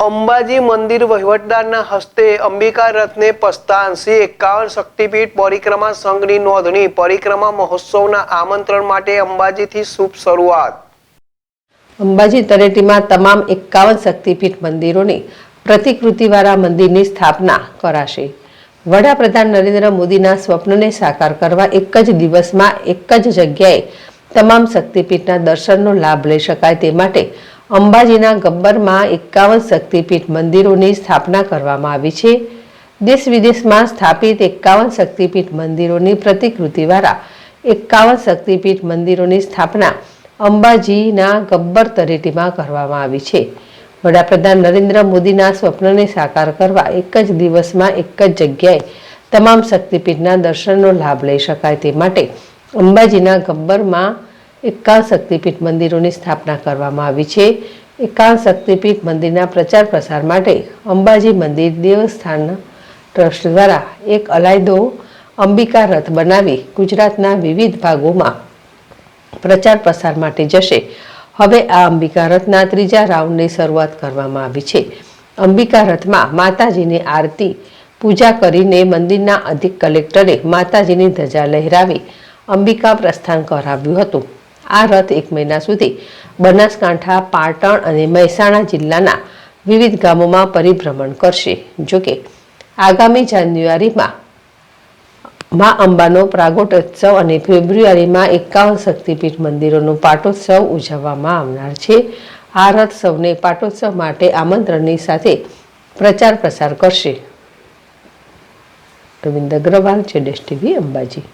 અંબાજી મંદિર વહીવટદારના હસ્તે અંબિકા રથને પ્રસ્થાન શ્રી 51 શક્તિપીઠ પરિક્રમા સંઘની નોંધણી પરિક્રમા મહોત્સવના આમંત્રણ માટે અંબાજીથી શુભ શરૂઆત। અંબાજી તળેટીમાં તમામ 51 શક્તિપીઠ મંદિરોની પ્રતિકૃતિવાળા મંદિરની સ્થાપના કરાશે। વડાપ્રધાન નરેન્દ્ર મોદીના સ્વપ્નને સાકાર કરવા એક જ દિવસમાં એક જ જગ્યાએ તમામ શક્તિપીઠના દર્શનનો લાભ લઈ શકાય તે માટે અંબાજીના ગબ્બરમાં 51 શક્તિપીઠ મંદિરોની સ્થાપના કરવામાં આવી છે। દેશ વિદેશમાં સ્થાપિત 51 શક્તિપીઠ મંદિરોની પ્રતિકૃતિવાળા 51 શક્તિપીઠ મંદિરોની સ્થાપના અંબાજીના ગબ્બર તળેટીમાં કરવામાં આવી છે। વડાપ્રધાન નરેન્દ્ર મોદીના સ્વપ્નને સાકાર કરવા એક જ દિવસમાં એક જ જગ્યાએ તમામ શક્તિપીઠના દર્શનનો લાભ લઈ શકાય તે માટે અંબાજીના ગબ્બરમાં 51 શક્તિપીઠ મંદિરોની સ્થાપના કરવામાં આવી છે। 51 શક્તિપીઠ મંદિરના પ્રચાર પ્રસાર માટે અંબાજી મંદિર દેવસ્થાન ટ્રસ્ટ દ્વારા એક અલાયદો અંબિકા રથ બનાવી ગુજરાતના વિવિધ ભાગોમાં પ્રચાર પ્રસાર માટે જશે। હવે આ અંબિકા રથના ત્રીજા રાઉન્ડની શરૂઆત કરવામાં આવી છે। અંબિકા રથમાં માતાજીની આરતી પૂજા કરીને મંદિરના અધિક કલેક્ટરે માતાજીની ધજા લહેરાવી અંબિકા પ્રસ્થાન કરાવ્યું હતું। આ રથ 1 મહિના સુધી બનાસકાંઠા, પાટણ અને મહેસાણા જિલ્લાના વિવિધ ગામોમાં પરિભ્રમણ કરશે। જોકે આગામી જાન્યુઆરીમાં મા અંબાનો પ્રાગટ્યોત્સવ અને ફેબ્રુઆરીમાં 51 શક્તિપીઠ મંદિરોનો પાટોત્સવ ઉજવવામાં આવનાર છે। આ રથ સૌને પાટોત્સવ માટે આમંત્રણની સાથે પ્રચાર પ્રસાર કરશે। રવિન્દ્ર અગ્રવાલ, જેડેશ ટીવી, અંબાજી।